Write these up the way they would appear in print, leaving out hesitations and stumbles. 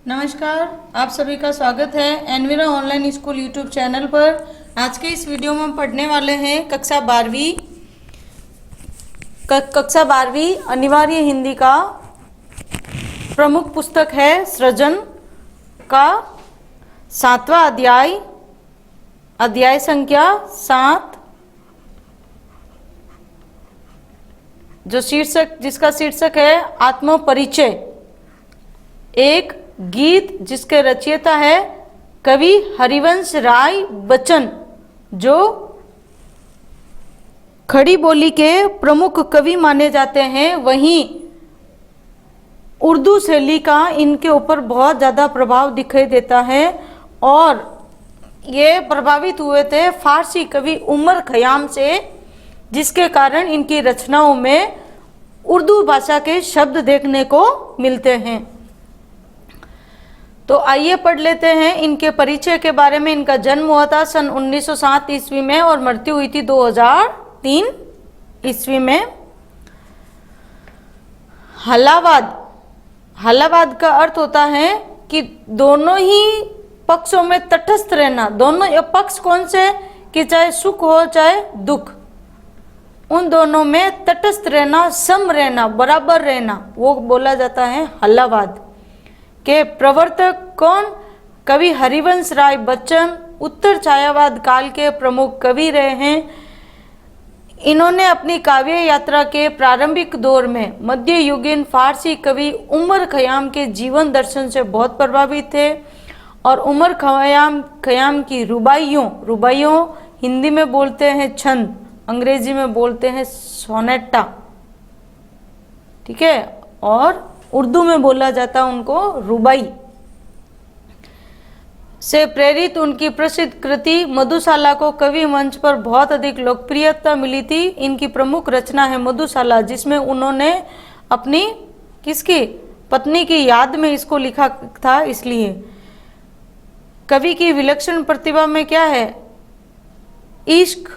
नमस्कार, आप सभी का स्वागत है Envira online school YouTube channel पर। आज के इस वीडियो में हम पढ़ने वाले हैं कक्षा 12वीं अनिवार्य हिंदी का प्रमुख पुस्तक है सृजन का 7वां अध्याय संख्या 7, जिसका शीर्षक है आत्मपरिचय। एक गीत जिसके रचयिता है कवि हरिवंश राय बच्चन, जो खड़ी बोली के प्रमुख कवि माने जाते हैं। वहीं उर्दू शैली का इनके ऊपर बहुत ज़्यादा प्रभाव दिखाई देता है और ये प्रभावित हुए थे फारसी कवि उमर खयाम से, जिसके कारण इनकी रचनाओं में उर्दू भाषा के शब्द देखने को मिलते हैं। तो आइए पढ़ लेते हैं इनके परिचय के बारे में। इनका जन्म हुआ था सन 1907 ईस्वी में और मृत्यु हुई थी 2003 ईस्वी में। हलावाद का अर्थ होता है कि दोनों ही पक्षों में तटस्थ रहना। दोनों पक्ष कौन से, कि चाहे सुख हो चाहे दुख, उन दोनों में तटस्थ रहना, सम रहना, बराबर रहना, वो बोला जाता है हलावाद। के प्रवर्तक कौन? कवि हरिवंश राय बच्चन उत्तर छायावाद काल के प्रमुख कवि रहे हैं। इन्होंने अपनी काव्य यात्रा के प्रारंभिक दौर में मध्ययुगीन फारसी कवि उमर खयाम के जीवन दर्शन से बहुत प्रभावित थे और उमर खयाम की रुबाइयों हिंदी में बोलते हैं छंद, अंग्रेजी में बोलते हैं सोनेटा, ठीक है, और उर्दू में बोला जाता उनको रुबाई, से प्रेरित उनकी प्रसिद्ध कृति मधुशाला को कवि मंच पर बहुत अधिक लोकप्रियता मिली थी। इनकी प्रमुख रचना है मधुशाला, जिसमें उन्होंने अपनी किसकी पत्नी की याद में इसको लिखा था। इसलिए कवि की विलक्षण प्रतिभा में क्या है, इश्क,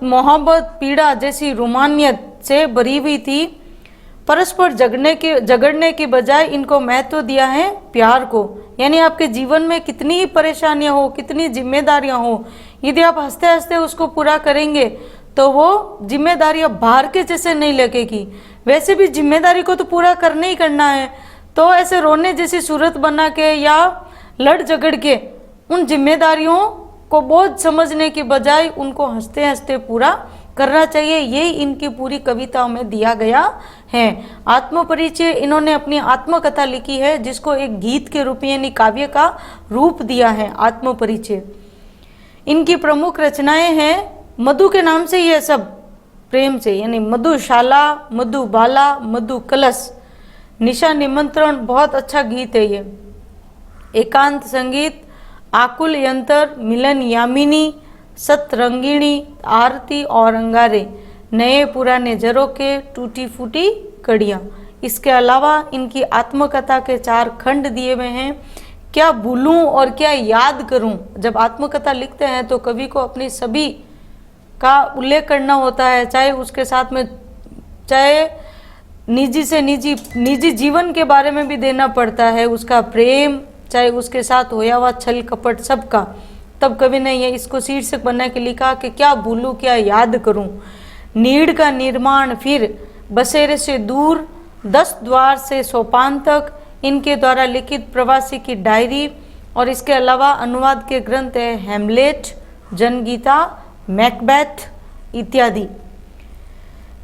मोहब्बत, पीड़ा जैसी रोमानियत से भरी हुई थी। परस्पर झगड़ने की बजाय इनको महत्व दिया है प्यार को। यानी आपके जीवन में कितनी ही परेशानियां हो, कितनी जिम्मेदारियां हो, यदि आप हंसते हंसते उसको पूरा करेंगे तो वो जिम्मेदारियां भार के जैसे नहीं लगेगी। वैसे भी जिम्मेदारी को तो पूरा करना ही करना है, तो ऐसे रोने जैसी सूरत बना के या लड़ झगड़ के उन जिम्मेदारियों को बोझ समझने के बजाय उनको हंसते हंसते पूरा करना चाहिए। यही इनकी पूरी कविताओं में दिया गया है। आत्मपरिचय इन्होंने अपनी आत्मकथा लिखी है, जिसको एक गीत के रूप यानी काव्य का रूप दिया है आत्मपरिचय। इनकी प्रमुख रचनाएं हैं, मधु के नाम से ये सब प्रेम से, यानी मधुशाला, मधुबाला, मधु कलश, निशा निमंत्रण, बहुत अच्छा गीत है ये। एकांत संगीत, आकुल यंत्र, मिलन यामिनी, सतरंगिणी, आरती और अंगारे, नए पुराने झरोखे, टूटी फूटी कड़ियाँ। इसके अलावा इनकी आत्मकथा के 4 खंड दिए हुए हैं। क्या भूलूं और क्या याद करूं। जब आत्मकथा लिखते हैं तो कवि को अपनी सभी का उल्लेख करना होता है, चाहे उसके साथ में चाहे निजी से निजी जीवन के बारे में भी देना पड़ता है, उसका प्रेम, चाहे उसके साथ होया हुआ छल कपट, सबका। तब कवि ने ये इसको शीर्षक बना के लिखा कि क्या भूलूं क्या याद करूं। नीड़ का निर्माण, फिर बसेरे से दूर, 10 द्वार से सोपान तक, इनके द्वारा लिखित प्रवासी की डायरी, और इसके अलावा अनुवाद के ग्रंथ है हेमलेट, जनगीता, मैकबेथ इत्यादि।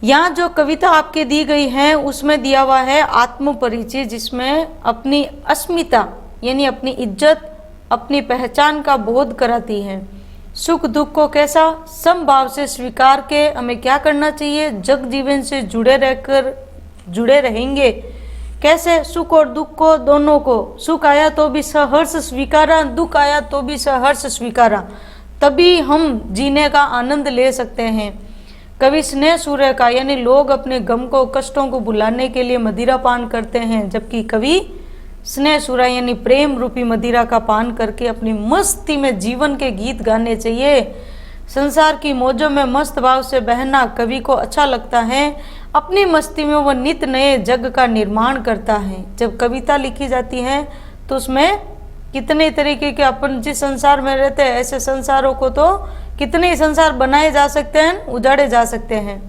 यहाँ जो कविता आपके दी गई है उसमें दिया हुआ है आत्मपरिचय, जिसमें अपनी अस्मिता यानी अपनी इज्जत, अपनी पहचान का बोध कराती है। सुख दुख को कैसा समभाव से स्वीकार के हमें क्या करना चाहिए, जग जीवन से जुड़े रहेंगे। कैसे, सुख और दुख को दोनों को, सुख आया तो भी सहर्ष स्वीकारा, दुख आया तो भी सहर्ष स्वीकारा, तभी हम जीने का आनंद ले सकते हैं। कवि स्नेह सूर्य का, यानी लोग अपने गम को, कष्टों को भुलाने के लिए मदिरा पान करते हैं, जबकि कवि स्नेह सूरा यानी प्रेम रूपी मदिरा का पान करके अपनी मस्ती में जीवन के गीत गाने चाहिए। संसार की मौजों में मस्त भाव से बहना कवि को अच्छा लगता है। अपनी मस्ती में वह नित नए जग का निर्माण करता है। जब कविता लिखी जाती है तो उसमें कितने तरीके के, अपन जिस संसार में रहते हैं ऐसे संसारों को तो कितने संसार बनाए जा सकते हैं, उजाड़े जा सकते हैं।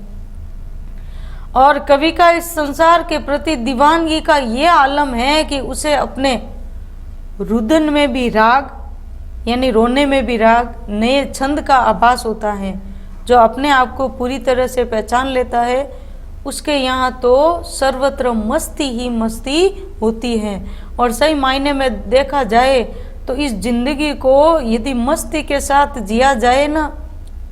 और कवि का इस संसार के प्रति दीवानगी का ये आलम है कि उसे अपने रुदन में भी राग, यानी रोने में भी राग, नए छंद का आभास होता है। जो अपने आप को पूरी तरह से पहचान लेता है उसके यहाँ तो सर्वत्र मस्ती ही मस्ती होती है। और सही मायने में देखा जाए तो इस जिंदगी को यदि मस्ती के साथ जिया जाए ना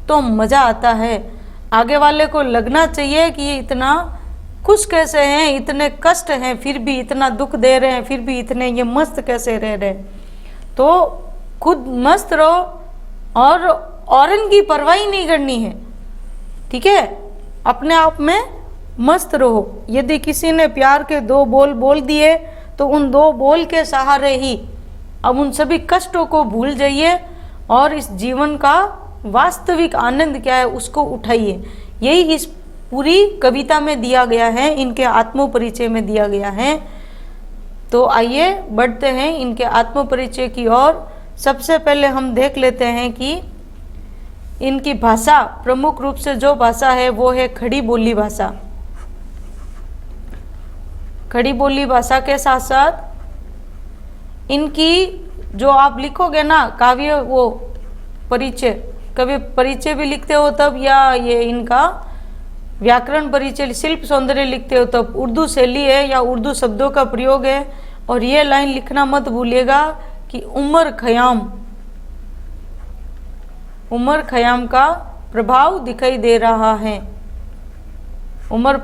तो मज़ा आता है। आगे वाले को लगना चाहिए कि ये इतना खुश कैसे हैं, इतने कष्ट हैं फिर भी इतना दुख दे रहे हैं, फिर भी इतने ये मस्त कैसे रह रहे हैं। तो खुद मस्त रहो और औरन की परवाही नहीं करनी है, ठीक है, अपने आप में मस्त रहो। यदि किसी ने प्यार के 2 बोल बोल दिए तो उन 2 बोल के सहारे ही अब उन सभी कष्टों को भूल जाइए और इस जीवन का वास्तविक आनंद क्या है उसको उठाइए। यही इस पूरी कविता में दिया गया है, इनके आत्मपरिचय में दिया गया है। तो आइए बढ़ते हैं इनके आत्मपरिचय की ओर। सबसे पहले हम देख लेते हैं कि इनकी भाषा, प्रमुख रूप से जो भाषा है वो है खड़ी बोली भाषा। खड़ी बोली भाषा के साथ साथ इनकी जो आप लिखोगे ना काव्य, वो परिचय, कभी परिचय भी लिखते हो तब, या ये इनका व्याकरण परिचय, शिल्प सौंदर्य लिखते हो तब उर्दू शैली है या उर्दू शब्दों का प्रयोग है। और ये लाइन लिखना मत भूलिएगा कि उमर खयाम का प्रभाव दिखाई दे रहा है। उमर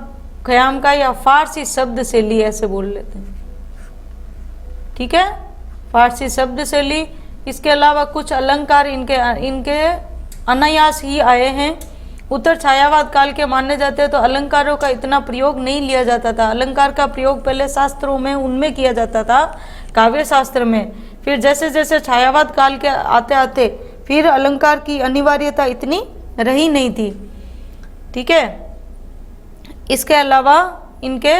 खयाम का या फारसी शब्द शैली ऐसे बोल लेते हैं, ठीक है, फारसी शब्द शैली। इसके अलावा कुछ अलंकार इनके अनायास ही आए हैं। उत्तर छायावाद काल के माने जाते हैं तो अलंकारों का इतना प्रयोग नहीं लिया जाता था। अलंकार का प्रयोग पहले शास्त्रों में उनमें किया जाता था, काव्य शास्त्र में। फिर जैसे जैसे छायावाद काल के आते आते फिर अलंकार की अनिवार्यता इतनी रही नहीं थी, ठीक है। इसके अलावा इनके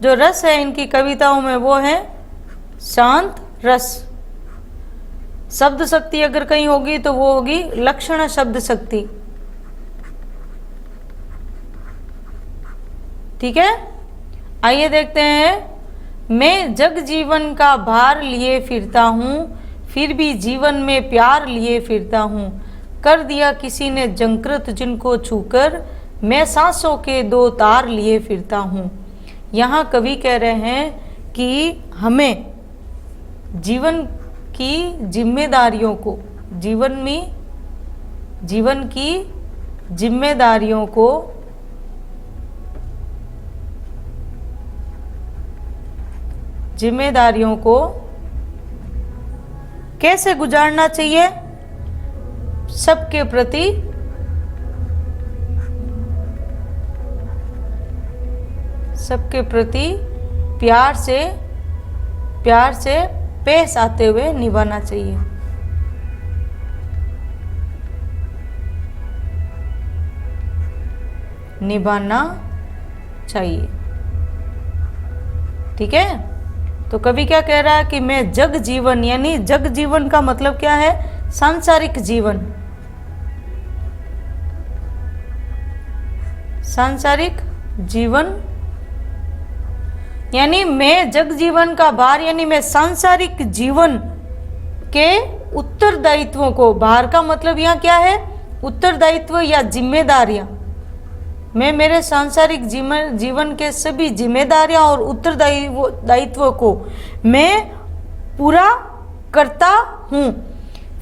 जो रस है इनकी कविताओं में वो है शांत रस। शब्द शक्ति अगर कहीं होगी तो वो होगी लक्षण शब्द शक्ति, ठीक है। आइए देखते हैं। मैं जग जीवन का भार लिए फिरता हूँ, फिर भी जीवन में प्यार लिए फिरता हूँ। कर दिया किसी ने जंकृत जिनको छूकर, मैं सांसों के 2 तार लिए फिरता हूँ। यहाँ कवि कह रहे हैं कि हमें जीवन की जिम्मेदारियों को, जीवन की जिम्मेदारियों को कैसे गुजारना चाहिए, सबके प्रति प्यार से पेश आते हुए निभाना चाहिए। ठीक है। तो कवि क्या कह रहा है कि मैं जग जीवन, यानी जग जीवन का मतलब क्या है, सांसारिक जीवन, यानी मैं जग जीवन का भार, यानी मैं सांसारिक जीवन के उत्तरदायित्वों को, भार का मतलब यहाँ क्या है, उत्तरदायित्व या जिम्मेदारियां, मैं मेरे सांसारिक जीवन के सभी जिम्मेदारियां और उत्तरदायित्व को मैं पूरा करता हूँ,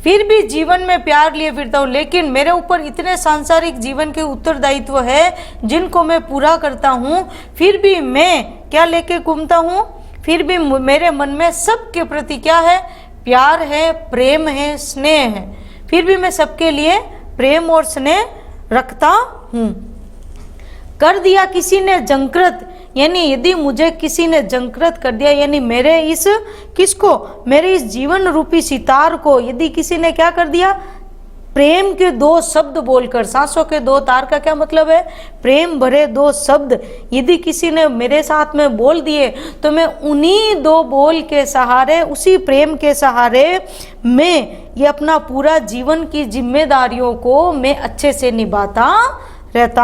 फिर भी जीवन में प्यार लिए फिरता हूँ। लेकिन मेरे ऊपर इतने सांसारिक जीवन के उत्तरदायित्व है जिनको मैं पूरा करता हूँ, फिर भी मैं क्या लेके घूमता हूँ, फिर भी मेरे मन में सबके प्रति क्या है, प्यार है, प्रेम है, स्नेह है, फिर भी मैं सबके लिए प्रेम और स्नेह रखता हूँ। कर दिया किसी ने जंकृत, यानी यदि मुझे किसी ने जंकृत कर दिया, यानी मेरे इस जीवन रूपी सितार को यदि किसी ने क्या कर दिया, प्रेम के दो शब्द बोलकर, सांसों के दो तार का क्या मतलब है? प्रेम भरे दो शब्द यदि किसी ने मेरे साथ में बोल दिए तो मैं उन्हीं दो बोल के सहारे, उसी प्रेम के सहारे मैं ये अपना पूरा जीवन की जिम्मेदारियों को मैं अच्छे से निभाता रहता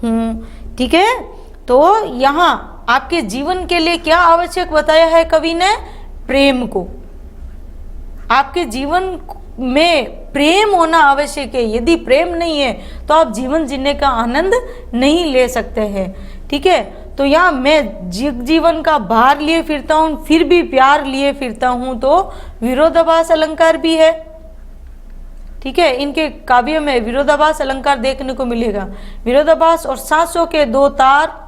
हूँ। ठीक है, तो यहाँ आपके जीवन के लिए क्या आवश्यक बताया है कवि ने? प्रेम को। आपके जीवन में प्रेम होना आवश्यक है। यदि प्रेम नहीं है तो आप जीवन जीने का आनंद नहीं ले सकते हैं। ठीक है, तो यहाँ मैं जीवन का भार लिए फिरता हूँ, फिर भी प्यार लिए फिरता हूँ, तो विरोधाभास अलंकार भी है। ठीक है, इनके काव्य में विरोधाभास अलंकार देखने को मिलेगा। विरोधाभास और सांसों के दो तार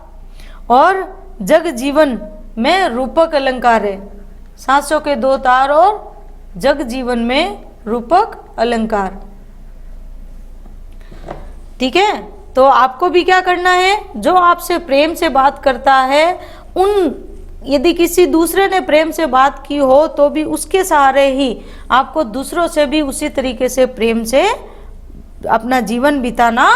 और जग जीवन में रूपक अलंकार है। सांसों के दो तार और जग जीवन में रूपक अलंकार। ठीक है, तो आपको भी क्या करना है? जो आपसे प्रेम से बात करता है, यदि किसी दूसरे ने प्रेम से बात की हो तो भी उसके सहारे ही आपको दूसरों से भी उसी तरीके से प्रेम से अपना जीवन बिताना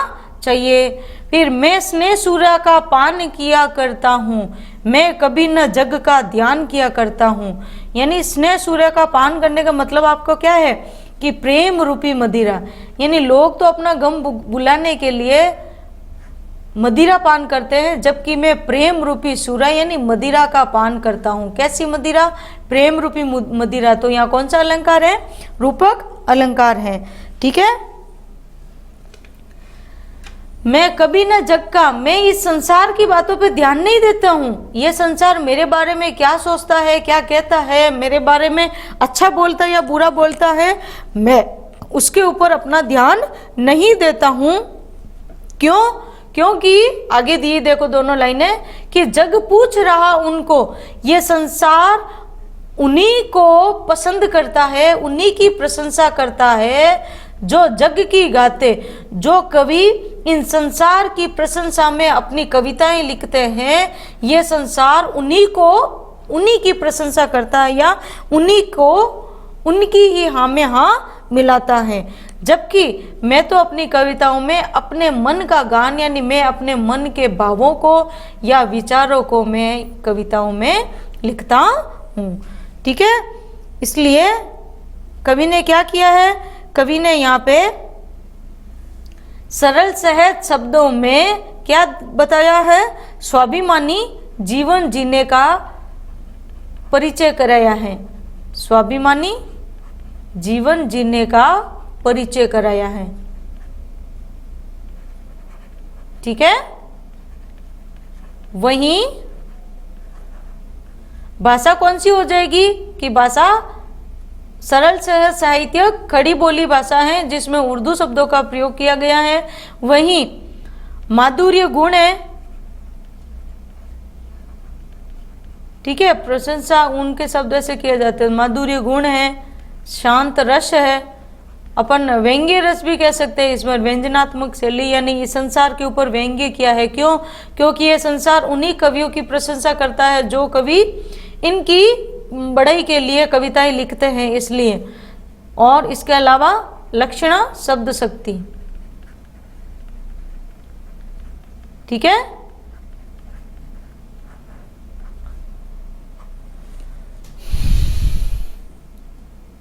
चाहिए। फिर मैं स्नेह सूर्य का पान किया करता हूँ, मैं कभी न जग का ध्यान किया करता हूँ। यानी स्नेह सूर्य का पान करने का मतलब आपको क्या है? कि प्रेम रूपी मदिरा। यानी लोग तो अपना गम बुलाने के लिए मदिरा पान करते हैं, जबकि मैं प्रेम रूपी सूरा यानी मदिरा का पान करता हूँ। कैसी मदिरा? प्रेम रूपी मदिरा। तो यहाँ कौन सा अलंकार है? रूपक अलंकार है। ठीक है, मैं कभी न जग का, मैं इस संसार की बातों पे ध्यान नहीं देता हूँ। ये संसार मेरे बारे में क्या सोचता है, क्या कहता है, मेरे बारे में अच्छा बोलता है या बुरा बोलता है, मैं उसके ऊपर अपना ध्यान नहीं देता हूँ। क्यों? क्योंकि आगे दी देखो दोनों लाइनें कि जग पूछ रहा उनको, ये संसार उन्हीं को पसंद करता है, उन्हीं की प्रशंसा करता है जो जग की गाते। जो कवि इन संसार की प्रशंसा में अपनी कविताएं लिखते हैं, ये संसार उन्हीं की प्रशंसा करता है या उन्हीं को उनकी ही हाँ में हाँ मिलाता है। जबकि मैं तो अपनी कविताओं में अपने मन का गान, यानी मैं अपने मन के भावों को या विचारों को मैं कविताओं में लिखता हूँ। ठीक है, इसलिए कवि ने क्या किया है? कवि ने यहाँ पे सरल सहज शब्दों में क्या बताया है? स्वाभिमानी जीवन जीने का परिचय कराया है। स्वाभिमानी जीवन जीने का परिचय कराया है। ठीक है, वहीं भाषा कौन सी हो जाएगी? कि भाषा सरल सहज साहित्य खड़ी बोली भाषा है जिसमें उर्दू शब्दों का प्रयोग किया गया है। वहीं माधुर्य गुण है। ठीक है, प्रशंसा उनके शब्दों से किए जाते हैं। माधुर्य गुण है, शांत रस है, अपन व्यंग्य रस भी कह सकते हैं। इसमें व्यंजनात्मक शैली, यानी इस संसार के ऊपर व्यंग्य किया है। क्यों? क्योंकि ये संसार उन्हीं कवियों की प्रशंसा करता है जो कवि इनकी बढ़ाई के लिए कविताएं लिखते हैं, इसलिए। और इसके अलावा लक्षणा शब्द शक्ति। ठीक है,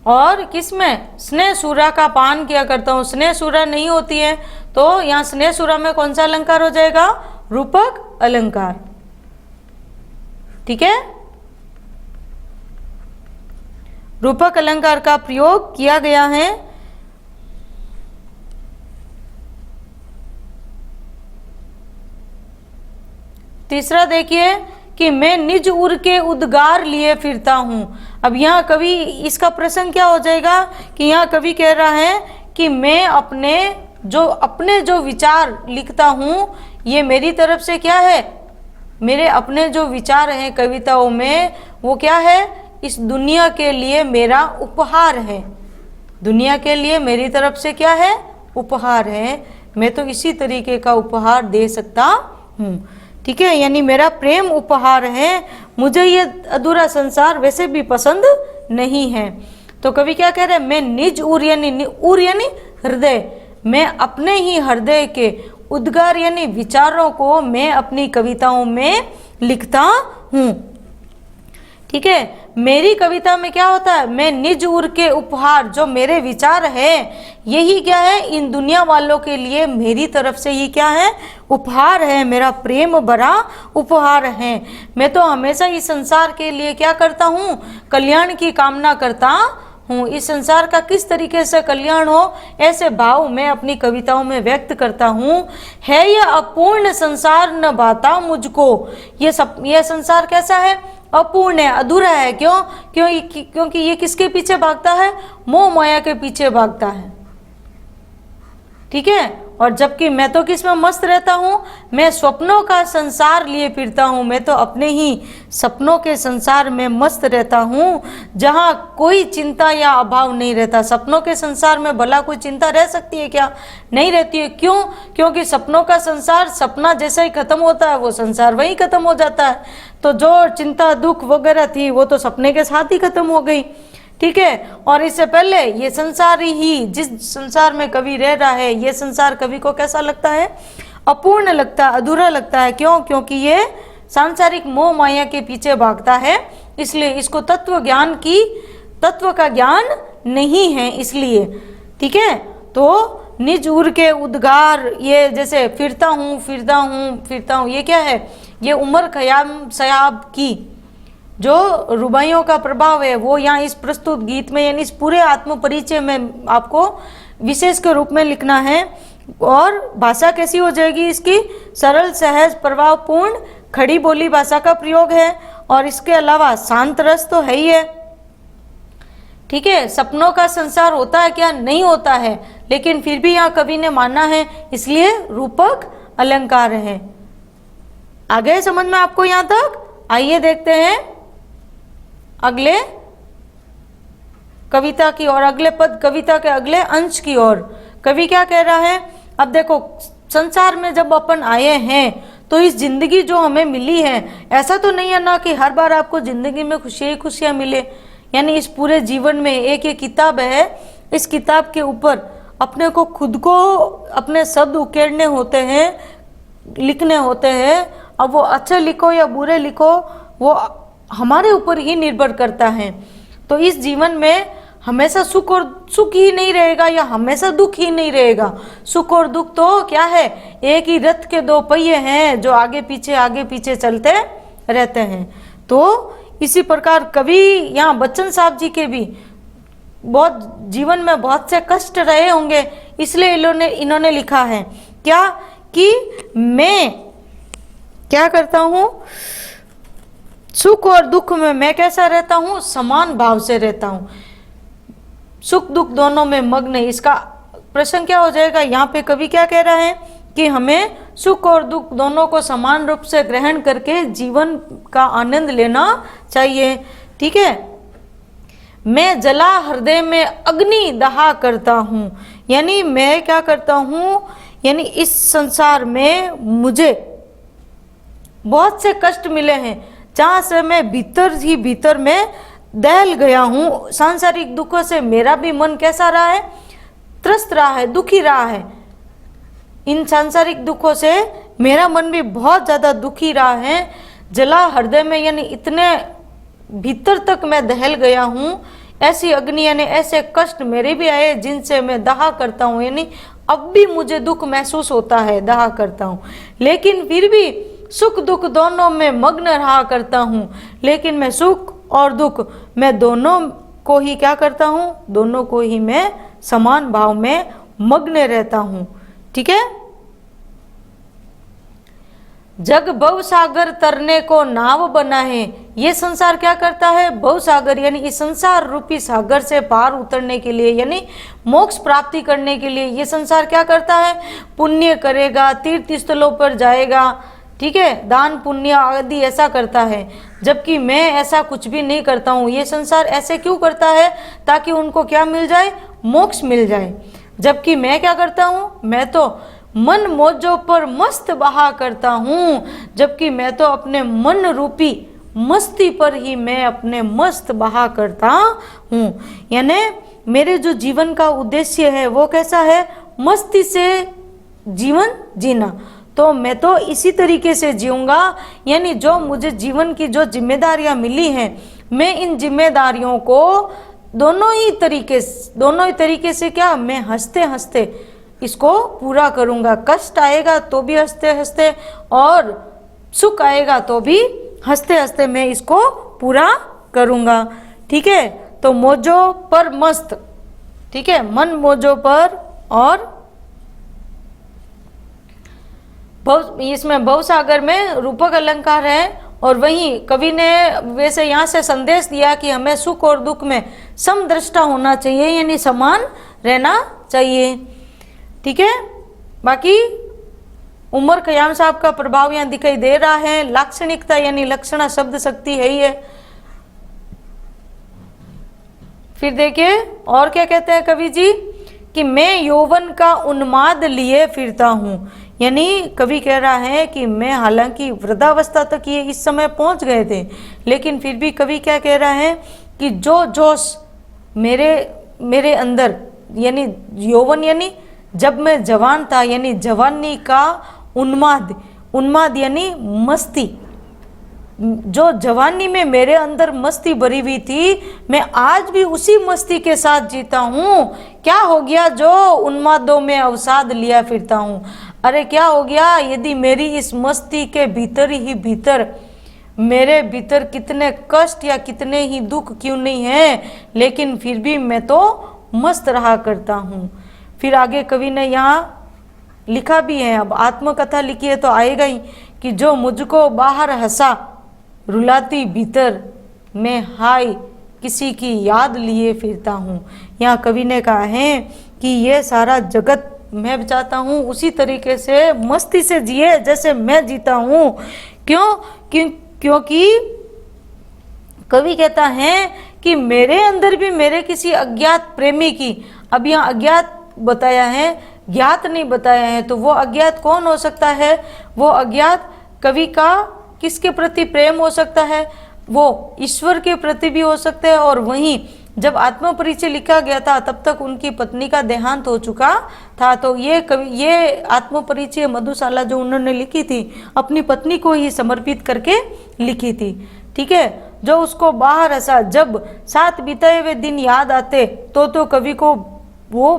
और किसमें? स्नेह सूरा का पान किया करता हूं। स्नेह सूरा नहीं होती है तो यहां स्नेह सूरा में कौन सा अलंकार हो जाएगा? रूपक अलंकार। ठीक है, रूपक अलंकार का प्रयोग किया गया है। तीसरा देखिए कि मैं निज उर के उद्गार लिए फिरता हूं। अब यहाँ कवि, इसका प्रसंग क्या हो जाएगा कि यहाँ कवि कह रहा है कि मैं अपने जो विचार लिखता हूं, ये मेरी तरफ से क्या है? मेरे अपने जो विचार हैं कविताओं में, वो क्या है? इस दुनिया के लिए मेरा उपहार है। दुनिया के लिए मेरी तरफ से क्या है? उपहार है। मैं तो इसी तरीके का उपहार दे सकता हूँ। ठीक है, यानी मेरा प्रेम उपहार है। मुझे ये अधूरा संसार वैसे भी पसंद नहीं है। तो कवि क्या कह रहे हैं? मैं निज उर यानी हृदय, मैं अपने ही हृदय के उद्गार यानी विचारों को मैं अपनी कविताओं में लिखता हूँ। ठीक है, मेरी कविता में क्या होता है, मैं निज उर के उपहार, जो मेरे विचार है यही क्या है, इन दुनिया वालों के लिए मेरी तरफ से ही क्या है, उपहार है, मेरा प्रेम भरा उपहार है। मैं तो हमेशा इस संसार के लिए क्या करता हूँ, कल्याण की कामना करता हूँ। इस संसार का किस तरीके से कल्याण हो, ऐसे भाव मैं अपनी कविताओं में व्यक्त करता हूँ। है यह अपूर्ण संसार न भाता मुझको, यह संसार कैसा है, अपूर्ण है, अधूरा है। क्योंकि ये किसके पीछे भागता है, मोह माया के पीछे भागता है। ठीक है, और जबकि मैं तो किस में मस्त रहता हूँ, मैं स्वप्नों का संसार लिए फिरता हूँ। मैं तो अपने ही सपनों के संसार में मस्त रहता हूँ, जहाँ कोई चिंता या अभाव नहीं रहता। सपनों के संसार में भला कोई चिंता रह सकती है क्या, नहीं रहती है। क्यों, क्योंकि सपनों का संसार, सपना जैसा ही खत्म होता है वो संसार वही खत्म हो जाता है। तो जो चिंता दुख वगैरह थी वो तो सपने के साथ ही खत्म हो गई। ठीक है, और इससे पहले ये संसार ही, जिस संसार में कवि रह रहा है, ये संसार कवि को कैसा लगता है, अपूर्ण लगता है, अधूरा लगता है। क्यों, क्योंकि ये सांसारिक मोह माया के पीछे भागता है, इसलिए इसको तत्व का ज्ञान नहीं है, इसलिए। ठीक है, तो निज उर के उद्गार, ये जैसे फिरता हूँ, ये क्या है, ये उमर खयाम सयाब की जो रुबाइयों का प्रभाव है वो यहाँ इस प्रस्तुत गीत में यानी इस पूरे आत्म परिचय में आपको विशेष के रूप में लिखना है। और भाषा कैसी हो जाएगी इसकी, सरल सहज प्रभावपूर्ण खड़ी बोली भाषा का प्रयोग है। और इसके अलावा शांत रस तो है ही है। ठीक है, सपनों का संसार होता है क्या, नहीं होता है, लेकिन फिर भी यहाँ कवि ने माना है, इसलिए रूपक अलंकार है। आ गए समझ में आपको यहाँ तक? आइए देखते हैं अगले कविता की और, अगले पद कविता के अगले अंश की ओर। कवि क्या कह रहा है, अब देखो संसार में जब अपन आए हैं तो इस जिंदगी जो हमें मिली है, ऐसा तो नहीं है ना कि हर बार आपको जिंदगी में खुशियां मिले। यानी इस पूरे जीवन में एक किताब है, इस किताब के ऊपर अपने को खुद को अपने शब्द उकेरने होते हैं, लिखने होते हैं। अब वो अच्छे लिखो या बुरे लिखो वो हमारे ऊपर ही निर्भर करता है। तो इस जीवन में हमेशा सुख ही नहीं रहेगा या हमेशा दुख ही नहीं रहेगा। सुख और दुख तो क्या है, एक ही रथ के दो पहिए हैं जो आगे पीछे चलते रहते हैं। तो इसी प्रकार कवि यहाँ बच्चन साहब जी के भी बहुत जीवन में बहुत से कष्ट रहे होंगे, इसलिए इन्होंने लिखा है क्या, कि मैं क्या करता हूँ, सुख और दुख में मैं कैसा रहता हूँ, समान भाव से रहता हूँ, सुख दुख दोनों में मग्न। इसका प्रश्न क्या हो जाएगा, यहाँ पे कवि क्या कह रहा है कि हमें सुख और दुख दोनों को समान रूप से ग्रहण करके जीवन का आनंद लेना चाहिए। ठीक है, मैं जला हृदय में अग्नि दहा करता हूँ, यानी मैं क्या करता हूँ, यानी इस संसार में मुझे बहुत से कष्ट मिले हैं, जहाँ से मैं भीतर में दहल गया हूँ। सांसारिक दुखों से मेरा भी मन कैसा रहा है, त्रस्त रहा है, दुखी रहा है। इन सांसारिक दुखों से मेरा मन भी बहुत ज़्यादा दुखी रहा है। जला हृदय में यानी इतने भीतर तक मैं दहल गया हूँ। ऐसी अग्नि यानी ऐसे कष्ट मेरे भी आए जिनसे मैं दहा करता हूँ, यानी अब भी मुझे दुख महसूस होता है, दहा करता हूँ, लेकिन फिर भी सुख दुख दोनों में मग्न रहा करता हूँ। लेकिन मैं सुख और दुख मैं दोनों को ही क्या करता हूँ, दोनों को ही मैं समान भाव में मग्न रहता हूँ। ठीक है, जग भव सागर तरने को नाव बना है। ये संसार क्या करता है, भव सागर यानी इस संसार रूपी सागर से पार उतरने के लिए यानी मोक्ष प्राप्ति करने के लिए ये संसार क्या करता है, पुण्य करेगा, तीर्थ स्थलों पर जाएगा, ठीक है, दान पुण्य आदि ऐसा करता है। जबकि मैं ऐसा कुछ भी नहीं करता हूँ। ये संसार ऐसे क्यों करता है, ताकि उनको क्या मिल जाए, मोक्ष मिल जाए। जबकि मैं क्या करता हूँ, मैं तो मन मौजों पर मस्त बहा करता हूँ। जबकि मैं तो अपने मन रूपी मस्ती पर ही मैं अपने मस्त बहा करता हूँ। यानी मेरे जो जीवन का उद्देश्य है वो कैसा है, मस्ती से जीवन जीना। तो मैं तो इसी तरीके से जीऊंगा, यानी जो मुझे जीवन की जो जिम्मेदारियां मिली हैं, मैं इन जिम्मेदारियों को दोनों ही तरीके से क्या, मैं हंसते हंसते इसको पूरा करूंगा। कष्ट आएगा तो भी हंसते हंसते, और सुख आएगा तो भी हंसते हंसते मैं इसको पूरा करूंगा। ठीक है, तो मौजों पर मस्त, ठीक है, मन मौजों पर, और इसमें भवसागर में रूपक अलंकार है। और वहीं कवि ने वैसे यहाँ से संदेश दिया कि हमें सुख और दुख में समदृष्टा होना चाहिए, यानी समान रहना चाहिए। ठीक है, बाकी उमर खयाम साहब का प्रभाव यहाँ दिखाई दे रहा है। लाक्षणिकता यानी लक्षणा शब्द शक्ति है ही है। फिर देखिए और क्या कहते हैं कवि जी, कि मैं यौवन का उन्माद लिए फिरता हूँ, यानी कवि कह रहा है कि मैं हालांकि वृद्धावस्था तक ये इस समय पहुंच गए थे, लेकिन फिर भी कवि क्या कह रहा है कि जो जोश मेरे अंदर, यानी यौवन यानी जब मैं जवान था, यानी जवानी का उन्माद यानी मस्ती, जो जवानी में मेरे अंदर मस्ती भरी हुई थी, मैं आज भी उसी मस्ती के साथ जीता हूँ। क्या हो गया जो उन्मादों में अवसाद लिया फिरता हूँ। अरे क्या हो गया यदि मेरी इस मस्ती के भीतर ही भीतर, मेरे भीतर कितने कष्ट या कितने ही दुख क्यों नहीं है, लेकिन फिर भी मैं तो मस्त रहा करता हूँ। फिर आगे कवि ने यहाँ लिखा भी है, अब आत्मकथा लिखी है तो आएगा ही, कि जो मुझको बाहर हंसा रुलाती भीतर, मैं हाय किसी की याद लिए फिरता हूँ। यहाँ कवि ने कहा है कि ये सारा जगत मैं चाहता हूँ उसी तरीके से मस्ती से जिए जैसे मैं जीता हूँ। क्योंकि कवि कहता है कि मेरे अंदर भी मेरे किसी अज्ञात प्रेमी की, अब यहाँ अज्ञात बताया है, ज्ञात नहीं बताया है, तो वो अज्ञात कौन हो सकता है, वो अज्ञात कवि का किसके प्रति प्रेम हो सकता है, वो ईश्वर के प्रति भी हो सकते हैं। और वहीं जब आत्म परिचय लिखा गया था तब तक उनकी पत्नी का देहांत हो चुका था, तो ये आत्म परिचय मधुशाला जो उन्होंने लिखी थी अपनी पत्नी को ही समर्पित करके लिखी थी। ठीक है, जो उसको बाहर हंसा, जब साथ बिताए हुए दिन याद आते तो कवि को वो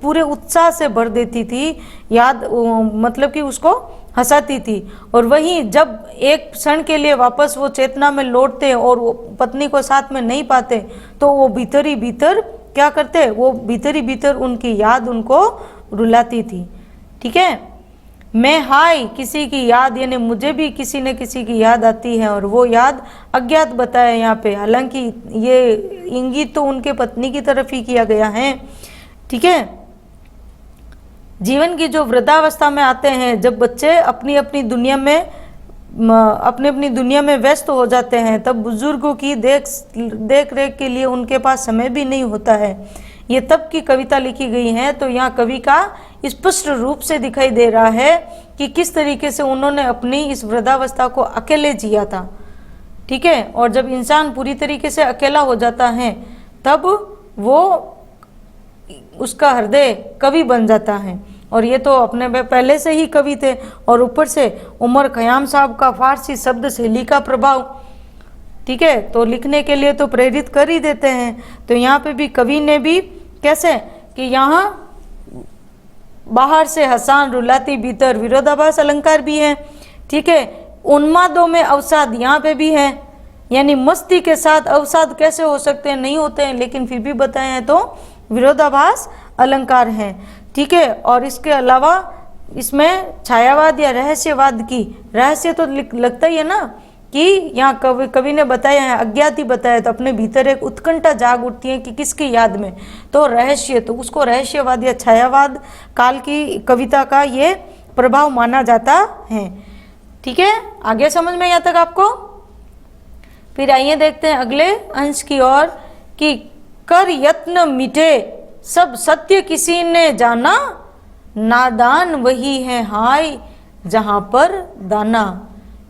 पूरे उत्साह से भर देती थी, याद मतलब कि उसको हंसाती थी। और वहीं जब एक क्षण के लिए वापस वो चेतना में लौटते और वो पत्नी को साथ में नहीं पाते, तो वो भीतर ही भीतर क्या करते, वो भीतर ही भीतर उनकी याद उनको रुलाती थी। ठीक है, मैं हाय किसी की याद, यानी मुझे भी किसी न किसी की याद आती है, और वो याद अज्ञात बताया यहाँ पे, हालांकि ये इंगित तो उनके पत्नी की तरफ ही किया गया है। ठीक है, जीवन की जो वृद्धावस्था में आते हैं, जब बच्चे अपनी अपनी दुनिया में व्यस्त हो जाते हैं, तब बुजुर्गों की देख रेख के लिए उनके पास समय भी नहीं होता है। ये तब की कविता लिखी गई है। तो यहाँ कवि का स्पष्ट रूप से दिखाई दे रहा है कि किस तरीके से उन्होंने अपनी इस वृद्धावस्था को अकेले जिया था। ठीक है, और जब इंसान पूरी तरीके से अकेला हो जाता है तब वो उसका हृदय कवि बन जाता है। और ये तो अपने पहले से ही कवि थे, और ऊपर से उमर खयाम साहब का फारसी शब्द शैली का प्रभाव, ठीक है, तो लिखने के लिए तो प्रेरित कर ही देते हैं। तो यहाँ पे भी कवि ने भी कैसे कि यहाँ बाहर से हसान रुलाती भीतर, विरोधाभास अलंकार भी है। ठीक है, उन्मादों में अवसाद यहाँ पे भी है, यानी मस्ती के साथ अवसाद कैसे हो सकते हैं, नहीं होते हैं, लेकिन फिर भी बताए हैं तो विरोधाभास अलंकार है। ठीक है, और इसके अलावा इसमें छायावाद या रहस्यवाद की, रहस्य तो लगता ही है ना कि यहाँ कवि ने बताया है, अज्ञात ही बताया, तो अपने भीतर एक उत्कंठा जाग उठती है कि किसकी याद में, तो रहस्य, तो उसको रहस्यवाद या छायावाद काल की कविता का ये प्रभाव माना जाता है। ठीक है, आगे समझ में यहाँ तक आपको। फिर आइए देखते हैं अगले अंश की ओर कि कर यत्न मिटे सब सत्य किसी ने जाना, नादान वही है हाय जहाँ पर दाना।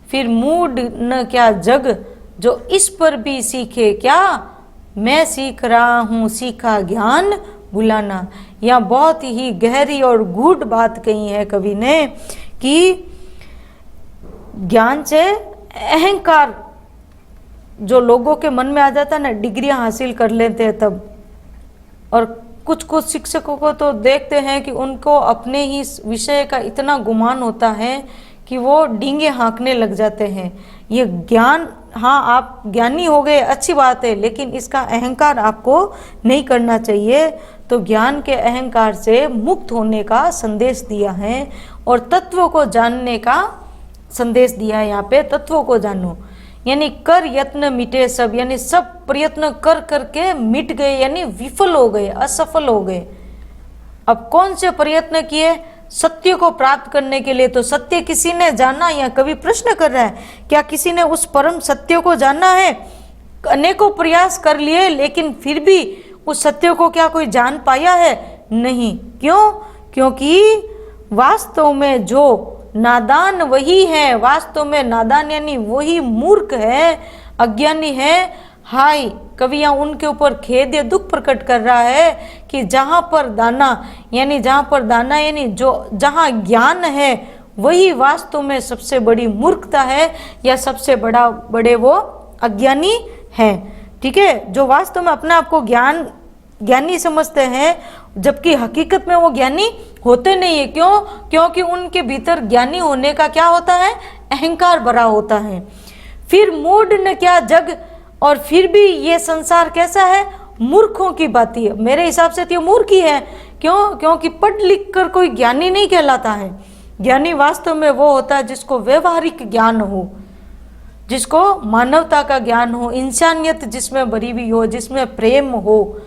फिर मूड न क्या जग जो इस पर भी सीखे क्या, मैं सीख रहा हूँ सीखा ज्ञान भुलाना। यहाँ बहुत ही गहरी और गूढ़ बात कही है कवि ने कि ज्ञान से अहंकार जो लोगों के मन में आ जाता है ना, डिग्रियां हासिल कर लेते हैं तब। और कुछ कुछ शिक्षकों को तो देखते हैं कि उनको अपने ही विषय का इतना गुमान होता है कि वो डींगे हाँकने लग जाते हैं। ये ज्ञान, हाँ आप ज्ञानी हो गए अच्छी बात है, लेकिन इसका अहंकार आपको नहीं करना चाहिए। तो ज्ञान के अहंकार से मुक्त होने का संदेश दिया है और तत्वों को जानने का संदेश दिया है। यहाँ पे तत्वों को जानो, यानी कर यत्न मिटे सब, यानी सब प्रयत्न कर करके मिट गए, यानी विफल हो गए, असफल हो गए। अब कौन से प्रयत्न किए? सत्य को प्राप्त करने के लिए। तो सत्य किसी ने जाना? या कवि प्रश्न कर रहा है, क्या किसी ने उस परम सत्य को जाना है? अनेकों प्रयास कर लिए, लेकिन फिर भी उस सत्य को क्या कोई जान पाया है? नहीं। क्यों? क्योंकि वास्तव में जो नादान वही है, वास्तव में नादान यानी वही मूर्ख है, अज्ञानी है। हाय, कवि यहाँ उनके ऊपर खेद या दुख प्रकट कर रहा है कि जहाँ पर दाना यानी जो जहाँ ज्ञान है वही वास्तव में सबसे बड़ी मूर्खता है, या सबसे बड़े वो अज्ञानी है। ठीक है, जो वास्तव में अपने आप को ज्ञानी समझते हैं, जबकि हकीकत में वो ज्ञानी होते नहीं है। क्यों? क्योंकि उनके भीतर ज्ञानी होने का क्या होता है? अहंकार भरा होता है। फिर मूढ़ न क्या जग, और फिर भी ये संसार कैसा है? मूर्खों की बात है। मेरे हिसाब से तो मूर्ख ही है। क्यों? क्योंकि पढ़ लिख कर कोई ज्ञानी नहीं कहलाता है। ज्ञानी वास्तव में वो होता है जिसको व्यवहारिक ज्ञान हो, जिसको मानवता का ज्ञान हो, इंसानियत जिसमें भरी हुई हो, जिसमें प्रेम हो,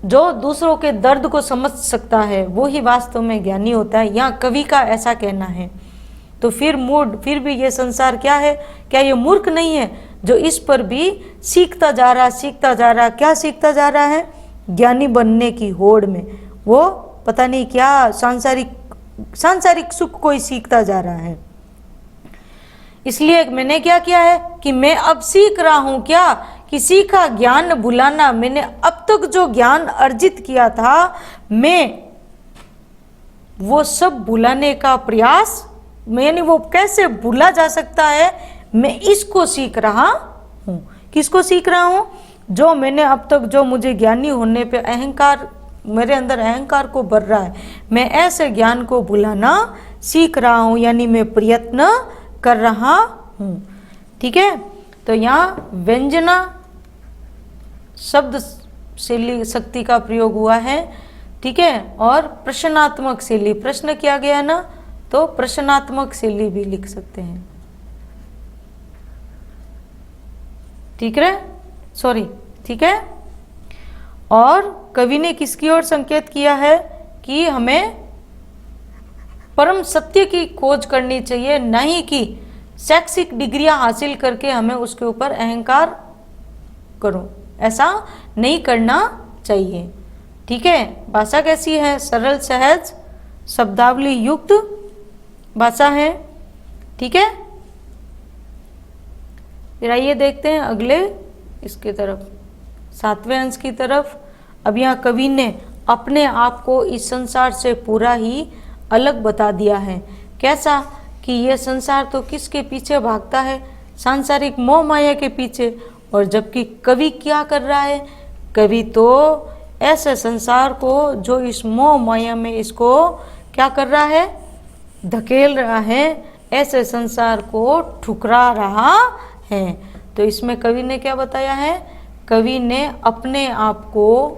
जो दूसरों के दर्द को समझ सकता है, वो ही वास्तव में ज्ञानी होता है। यहाँ कवि का ऐसा कहना है। तो फिर फिर भी ये संसार क्या है? क्या ये मूर्ख नहीं है जो इस पर भी सीखता जा रहा? क्या सीखता जा रहा है? ज्ञानी बनने की होड़ में वो पता नहीं क्या सांसारिक सुख कोई सीखता जा रहा है। इसलिए मैंने क्या किया है कि मैं अब सीख रहा हूं क्या? कि सीखा ज्ञान भुलाना। मैंने अब तक जो ज्ञान अर्जित किया था, मैं वो सब भुलाने का प्रयास, यानी वो कैसे भूला जा सकता है, मैं इसको सीख रहा हूं। किसको सीख रहा हूं? जो मैंने अब तक, जो मुझे ज्ञानी होने पे अहंकार, मेरे अंदर अहंकार को भर रहा है, मैं ऐसे ज्ञान को भुलाना सीख रहा हूं, यानी मैं प्रयत्न कर रहा हूं। ठीक है, तो यहाँ व्यंजना शब्द शैली शक्ति का प्रयोग हुआ है। ठीक है, और प्रश्नात्मक शैली, प्रश्न किया गया ना, तो प्रश्नात्मक शैली भी लिख सकते हैं। ठीक है, सॉरी, ठीक है। और कवि ने किसकी ओर संकेत किया है कि हमें परम सत्य की खोज करनी चाहिए, नहीं कि शैक्षिक डिग्रियां हासिल करके हमें उसके ऊपर अहंकार करो, ऐसा नहीं करना चाहिए। ठीक है, भाषा कैसी है? सरल, सहज, शब्दावली युक्त भाषा है। ठीक है, फिर आइए देखते हैं अगले इसके तरफ, 7वें अंश की तरफ। अब यहाँ कवि ने अपने आप को इस संसार से पूरा ही अलग बता दिया है। कैसा? कि यह संसार तो किसके पीछे भागता है? सांसारिक मोह माया के पीछे। और जबकि कवि क्या कर रहा है? कवि तो ऐसे संसार को जो इस मोह माया में इसको क्या कर रहा है? धकेल रहा है, ऐसे संसार को ठुकरा रहा है। तो इसमें कवि ने क्या बताया है? कवि ने अपने आप को,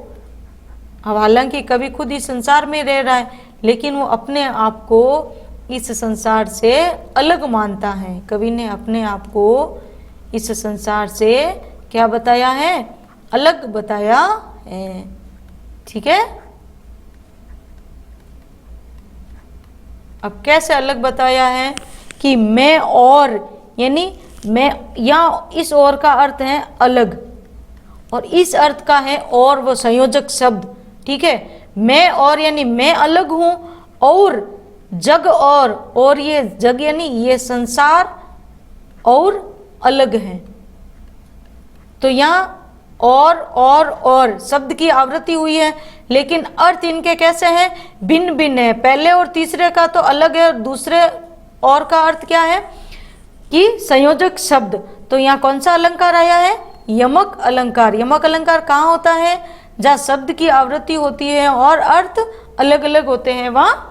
हालांकि कवि खुद इस संसार में रह रहा है, लेकिन वो अपने आप को इस संसार से अलग मानता है। कवि ने अपने आप को इस संसार से क्या बताया है? अलग बताया है। ठीक है, अब कैसे अलग बताया है? कि मैं और, यानी मैं, या इस और का अर्थ है अलग, और इस अर्थ का है और, वो संयोजक शब्द। ठीक है, मैं और यानी मैं अलग हूं, और जग और ये जग यानी ये संसार और अलग है। तो यहाँ और शब्द की आवृत्ति हुई है, लेकिन अर्थ इनके कैसे हैं, भिन्न भिन्न है। पहले और तीसरे का तो अलग है, दूसरे और का अर्थ क्या है कि संयोजक शब्द। तो यहाँ कौन सा अलंकार आया है, यमक अलंकार। यमक अलंकार कहाँ होता है, जहाँ शब्द की आवृत्ति होती है और अर्थ अलग अलग होते हैं, वहाँ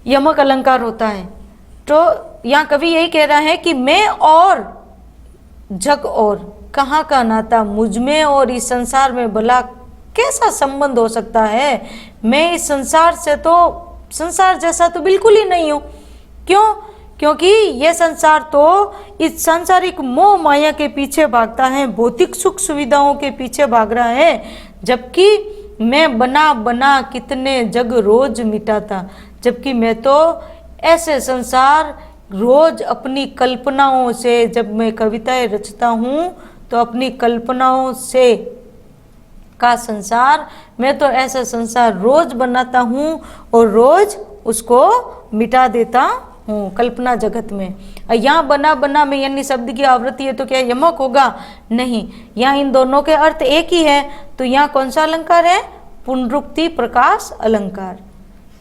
यमक अलंकार होता है। तो यहाँ कवि यही कह रहा है कि मैं और जग और कहाँ का नाता, मुझ में और इस संसार में भला कैसा संबंध हो सकता है। मैं इस संसार से तो संसार जैसा तो बिल्कुल ही नहीं हूँ। क्यों, क्योंकि यह संसार तो इस सांसारिक मोह माया के पीछे भागता है, भौतिक सुख सुविधाओं के पीछे भाग रहा है, जबकि मैं बना बना कितने जग रोज मिटाता। जबकि मैं तो ऐसे संसार रोज अपनी कल्पनाओं से, जब मैं कविताएं रचता हूँ तो अपनी कल्पनाओं से का संसार, मैं तो ऐसा संसार रोज बनाता हूँ और रोज उसको मिटा देता हूँ कल्पना जगत में। यहाँ बना बना में यानी शब्द की आवृत्ति है, तो क्या यमक होगा, नहीं। यहाँ इन दोनों के अर्थ एक ही है, तो यहाँ कौन सा अलंकार है, पुनरुक्ति प्रकाश अलंकार।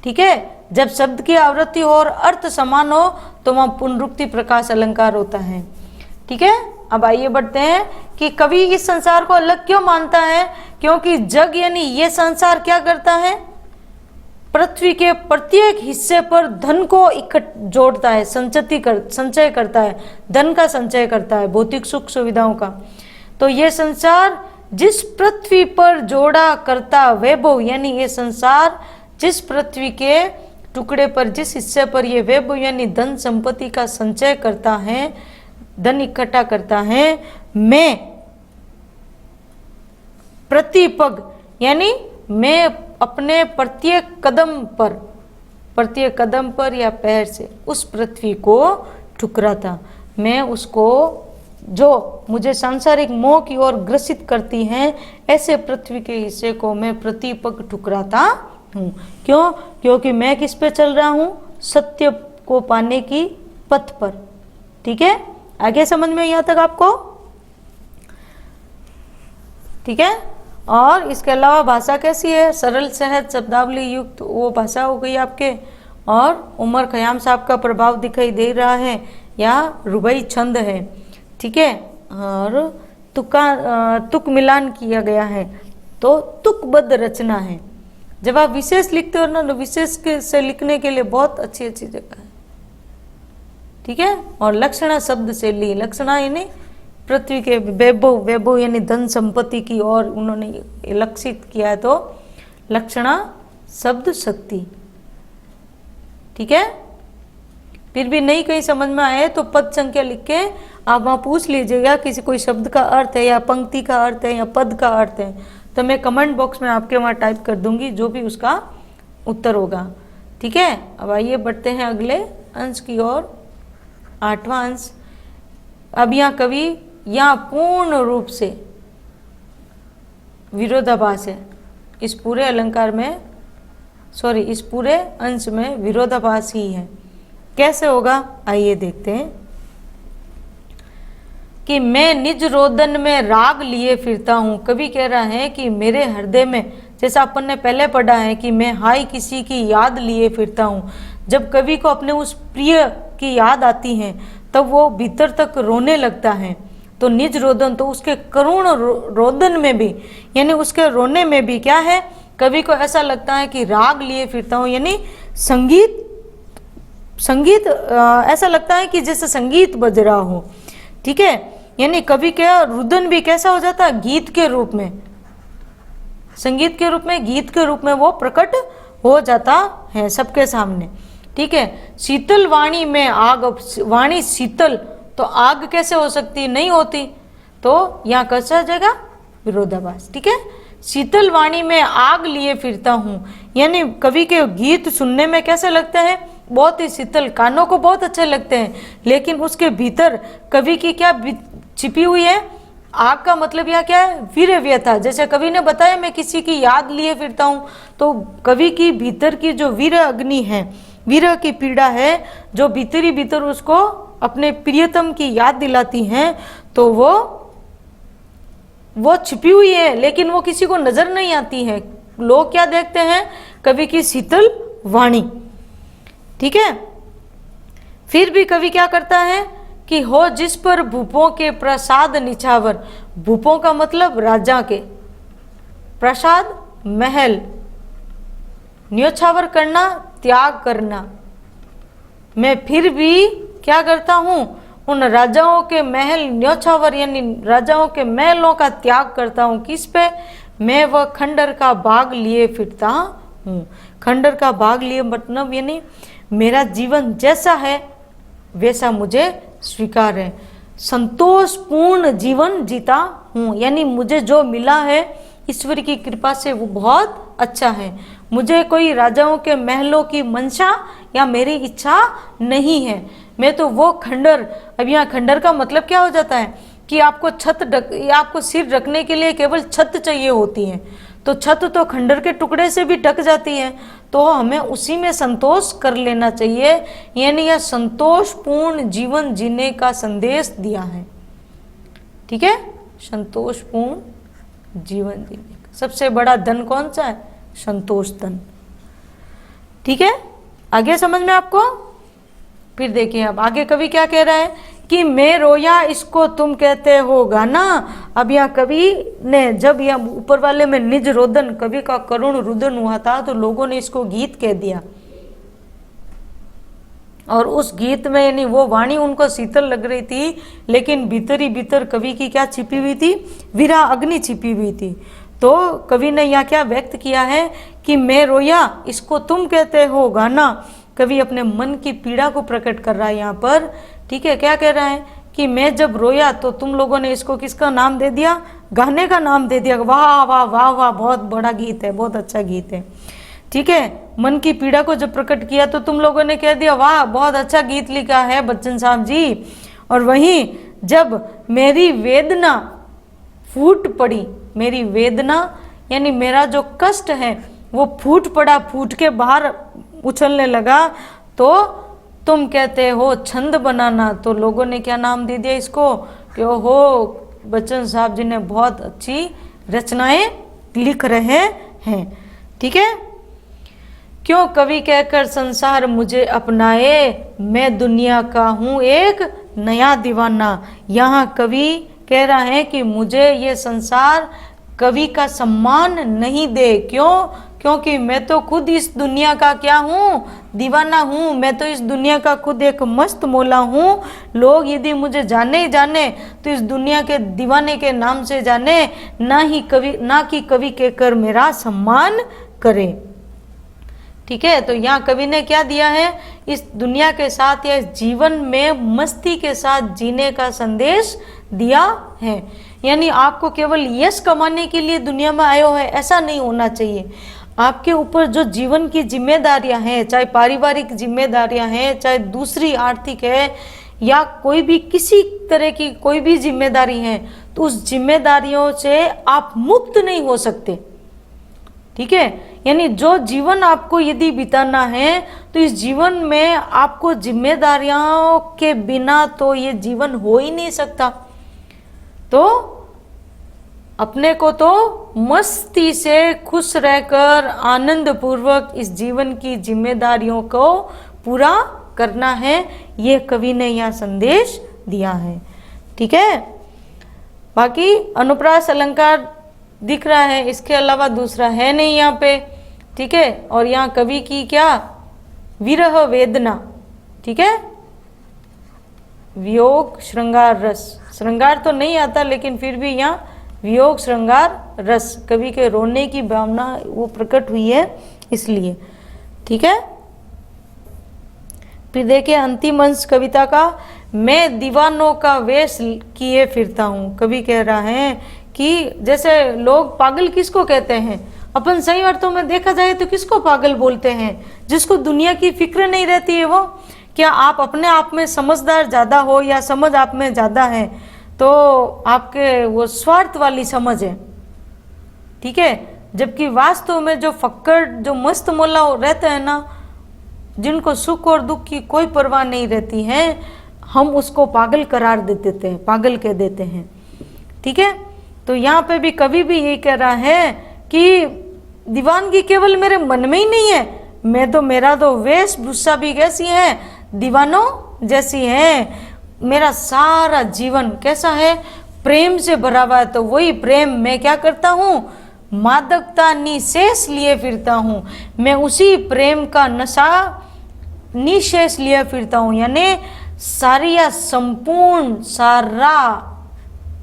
ठीक है, जब शब्द की आवृत्ति हो और अर्थ समान हो तो वहाँ पुनरुक्ति प्रकाश अलंकार होता है। ठीक है, अब आइए बढ़ते हैं कि कवि इस संसार को अलग क्यों मानता है, क्योंकि जग यानी ये संसार क्या करता है, पृथ्वी के प्रत्येक हिस्से पर धन को इकट्ठ जोड़ता है, संचय करता है, धन का संचय करता है, भौतिक सुख सुविधाओं का। तो ये संसार जिस पृथ्वी पर जोड़ा करता वैभव, यानी ये संसार जिस पृथ्वी के टुकड़े पर, जिस हिस्से पर ये वैभव यानी धन संपत्ति का संचय करता है, धन इकट्ठा करता है, मैं प्रतिपग यानी मैं अपने प्रत्येक कदम पर या पैर से उस पृथ्वी को ठुकराता। मैं उसको, जो मुझे सांसारिक मोह की ओर ग्रसित करती हैं, ऐसे पृथ्वी के हिस्से को मैं प्रतिपग ठुकराता हूँ। क्यों, क्योंकि मैं किस पे चल रहा हूँ, सत्य को पाने की पथ पर। ठीक है, आगे समझ में यहाँ तक आपको। ठीक है, और इसके अलावा भाषा कैसी है, सरल सहज शब्दावली युक्त वो भाषा हो गई आपके। और उमर खयाम साहब का प्रभाव दिखाई दे रहा है, या रुबाई छंद है। ठीक है, और तुक मिलान किया गया है, तो तुकबद्ध रचना है। जब आप विशेष लिखते हो ना, तो विशेष से लिखने के लिए बहुत अच्छी अच्छी जगह है। ठीक है, और लक्षणा शब्द से ली, लक्षणा यानी पृथ्वी के वैभव यानी धन संपत्ति की ओर उन्होंने लक्षित किया है, तो लक्षणा शब्द शक्ति। ठीक है, फिर भी नहीं कहीं समझ में आए तो पद संख्या लिख के आप वहाँ पूछ लीजिएगा, किसी कोई शब्द का अर्थ है या पंक्ति का अर्थ है या पद का अर्थ है, तो मैं कमेंट बॉक्स में आपके वहाँ टाइप कर दूंगी जो भी उसका उत्तर होगा। ठीक है, अब आइए बढ़ते हैं अगले अंश की ओर, 8वां अंश। अब यहाँ कवि यहाँ पूर्ण रूप से विरोधाभास है, इस पूरे अलंकार में, सॉरी इस पूरे अंश में विरोधाभास ही है। कैसे होगा, आइए देखते हैं कि मैं निज रोदन में राग लिए फिरता हूँ। कवि कह रहा है कि मेरे हृदय में, जैसा अपन ने पहले पढ़ा है कि मैं हाय किसी की याद लिए फिरता हूँ। जब कवि को अपने उस प्रिय की याद आती है तब वो भीतर तक रोने लगता है। तो निज रोदन, तो उसके करुण रोदन में भी यानी उसके रोने में भी क्या है, कवि को ऐसा लगता है कि राग लिए फिरता हूँ, यानी संगीत ऐसा लगता है कि जैसे संगीत बज रहा हो। ठीक है, यानी कवि का रुदन भी कैसा हो जाता है, गीत के रूप में, संगीत के रूप में, गीत के रूप में वो प्रकट हो जाता है सबके सामने। ठीक है, शीतल वाणी में आग, वाणी शीतल तो आग कैसे हो सकती, नहीं होती, तो यहाँ कैसा जगह विरोधाभास। ठीक है, शीतल वाणी में आग लिए फिरता हूँ, यानी कवि के गीत सुनने में कैसे लगते हैं, बहुत ही शीतल, कानों को बहुत अच्छे लगते हैं, लेकिन उसके भीतर कवि की क्या छिपी हुई है, आग का मतलब यह क्या है, वीर व्यथा। जैसे कवि ने बताया मैं किसी की याद लिए फिरता हूँ, तो कवि की भीतर की जो वीर अग्नि है, वीर की पीड़ा है, जो भीतरी भीतर उसको अपने प्रियतम की याद दिलाती हैं, तो वो वो छिपी हुई है, लेकिन वो किसी को नजर नहीं आती है। लोग क्या देखते हैं? कवि की शीतल वाणी। ठीक है, फिर भी कवि क्या करता है कि हो जिस पर भूपों के प्रसाद निछावर। भूपों का मतलब राजा के, प्रसाद महल, न्योछावर करना त्याग करना। मैं फिर भी क्या करता हूं? उन राजाओं के महल न्योछावर यानी राजाओं के महलों का त्याग करता हूं। किस पे? मैं वह खंडर का भाग लिए फिरता हूँ। खंडर का भाग लिए मतलब यानी मेरा जीवन जैसा है वैसा मुझे स्वीकार है। संतोषपूर्ण जीवन जीता हूँ, यानी मुझे जो मिला है ईश्वर की कृपा से वो बहुत अच्छा है। मुझे कोई राजाओं के महलों की मंशा या मेरी इच्छा नहीं है। मैं तो वो खंडर, अब यहाँ खंडर का मतलब क्या हो जाता है कि आपको छत आपको सिर रखने के लिए केवल छत चाहिए होती है, तो छत तो खंडर के टुकड़े से भी ढक जाती है, तो हमें उसी में संतोष कर लेना चाहिए। यानी यह संतोषपूर्ण जीवन जीने का संदेश दिया है। ठीक है, संतोषपूर्ण जीवन जीने का सबसे बड़ा धन कौन सा है? संतोष धन। ठीक है, आगे समझ में आपको? फिर देखिए अब आगे कवि क्या कह रहा है कि मैं रोया इसको तुम कहते हो गाना। अब यहाँ कवि ने जब यह ऊपर वाले में निज रोदन, कवि का करुण रुदन हुआ था, तो लोगों ने इसको गीत कह दिया। और उस गीत में यानी वो वाणी उनको शीतल लग रही थी, लेकिन भीतर ही भीतर कवि की क्या छिपी हुई थी? वीरा अग्नि छिपी हुई थी। तो कवि ने यहाँ क्या व्यक्त किया है कि मैं रोया इसको तुम कहते हो गाना। कवि अपने मन की पीड़ा को प्रकट कर रहा है यहाँ पर। ठीक है, क्या कह रहा है कि मैं जब रोया तो तुम लोगों ने इसको किसका नाम दे दिया? गाने का नाम दे दिया। वाह वाह वाह वाह, बहुत बड़ा गीत है, बहुत अच्छा गीत है। ठीक है, मन की पीड़ा को जब प्रकट किया तो तुम लोगों ने कह दिया वाह बहुत अच्छा गीत लिखा है बच्चन साहब जी। और वहीं जब मेरी वेदना फूट पड़ी, मेरी वेदना यानी मेरा जो कष्ट है वो फूट पड़ा, फूट के बाहर उछलने लगा, तो तुम कहते हो छंद बनाना। तो लोगों ने क्या नाम दे दिया इसको कि ओहो बच्चन साहब जी ने बहुत अच्छी रचनाएं लिख रहे हैं। ठीक है, क्यों कवि कहकर संसार मुझे अपनाए, मैं दुनिया का हूँ एक नया दीवाना। यहाँ कवि कह रहा है कि मुझे ये संसार कवि का सम्मान नहीं दे। क्यों? क्योंकि मैं तो खुद इस दुनिया का क्या हूँ? दीवाना हूँ। मैं तो इस दुनिया का खुद एक मस्त मौला हूँ। लोग यदि मुझे जाने ही जाने तो इस दुनिया के दीवाने के नाम से जाने, ना कि कवि कहकर मेरा सम्मान करे। ठीक है, तो यहाँ कवि ने क्या दिया है? इस दुनिया के साथ या इस जीवन में मस्ती के साथ जीने का संदेश दिया है। यानी आपको केवल यश कमाने के लिए दुनिया में आए हो है ऐसा नहीं होना चाहिए। आपके ऊपर जो जीवन की जिम्मेदारियां हैं, चाहे पारिवारिक जिम्मेदारियां हैं, चाहे दूसरी आर्थिक है, या कोई भी किसी तरह की कोई भी जिम्मेदारी है, तो उस जिम्मेदारियों से आप मुक्त नहीं हो सकते। ठीक है, यानी जो जीवन आपको यदि बिताना है तो इस जीवन में आपको जिम्मेदारियों के बिना तो ये जीवन हो ही नहीं सकता। तो अपने को तो मस्ती से खुश रहकर आनंद पूर्वक इस जीवन की जिम्मेदारियों को पूरा करना है, ये कवि ने यह संदेश दिया है। ठीक है, बाकी अनुप्रास अलंकार दिख रहा है, इसके अलावा दूसरा है नहीं यहाँ पे। ठीक है, और यहाँ कवि की क्या? विरह वेदना। ठीक है, वियोग श्रृंगार रस, श्रृंगार तो नहीं आता लेकिन फिर भी यहाँ वियोग श्रृंगार रस, कवि के रोने की भावना वो प्रकट हुई है इसलिए। ठीक है, फिर देखिए अंतिम अंश कविता का, मैं दीवानों का वेश किए फिरता हूँ। कवि कह रहा है कि जैसे लोग पागल किसको कहते हैं? अपन सही अर्थों में देखा जाए तो किसको पागल बोलते हैं? जिसको दुनिया की फिक्र नहीं रहती है वो। क्या आप अपने आप में समझदार ज़्यादा हो या समझ आप में ज़्यादा है, तो आपके वो स्वार्थ वाली समझ है। ठीक है, जबकि वास्तव में जो फक्कड़, जो मस्त मौला रहते हैं ना, जिनको सुख और दुख की कोई परवाह नहीं रहती है, हम उसको पागल करार दे देते हैं, पागल कह देते हैं। ठीक है, तो यहाँ पे भी कवि भी यही कह रहा है कि दीवानगी केवल मेरे मन में ही नहीं है, मेरा तो वेशभूषा भी कैसी है, दीवानों जैसी है। मेरा सारा जीवन कैसा है, प्रेम से भरा हुआ है। तो वही प्रेम मैं क्या करता हूँ, मादकता निशेष लिए फिरता हूँ। मैं उसी प्रेम का नशा निशेष लिए फिरता हूँ, यानी सारिया संपूर्ण सारा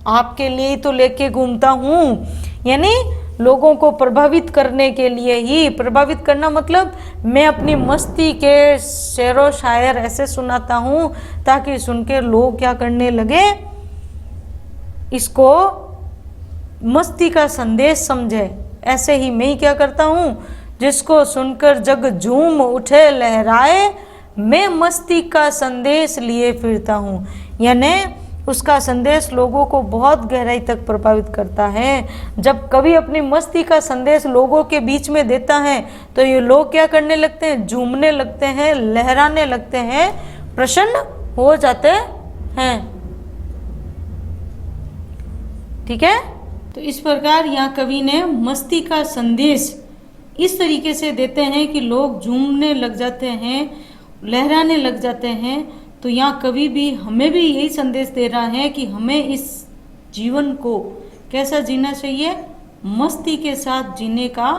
आपके लिए तो लेके घूमता हूँ। यानी लोगों को प्रभावित करने के लिए ही, प्रभावित करना मतलब मैं अपनी मस्ती के शेरो शायर ऐसे सुनाता हूँ ताकि सुन के लोग क्या करने लगे, इसको मस्ती का संदेश समझे। ऐसे ही मैं क्या करता हूँ, जिसको सुनकर जग झूम उठे लहराए, मैं मस्ती का संदेश लिए फिरता हूँ। यानी उसका संदेश लोगों को बहुत गहराई तक प्रभावित करता है। जब कभी अपनी मस्ती का संदेश लोगों के बीच में देता है तो ये लोग क्या करने लगते हैं, झूमने लगते हैं, लहराने लगते हैं, प्रसन्न हो जाते हैं। ठीक है, तो इस प्रकार यहाँ कवि ने मस्ती का संदेश इस तरीके से देते हैं कि लोग झूमने लग जाते हैं, लहराने लग जाते हैं। तो यहाँ कवि भी हमें भी यही संदेश दे रहा है कि हमें इस जीवन को कैसा जीना चाहिए, मस्ती के साथ जीने का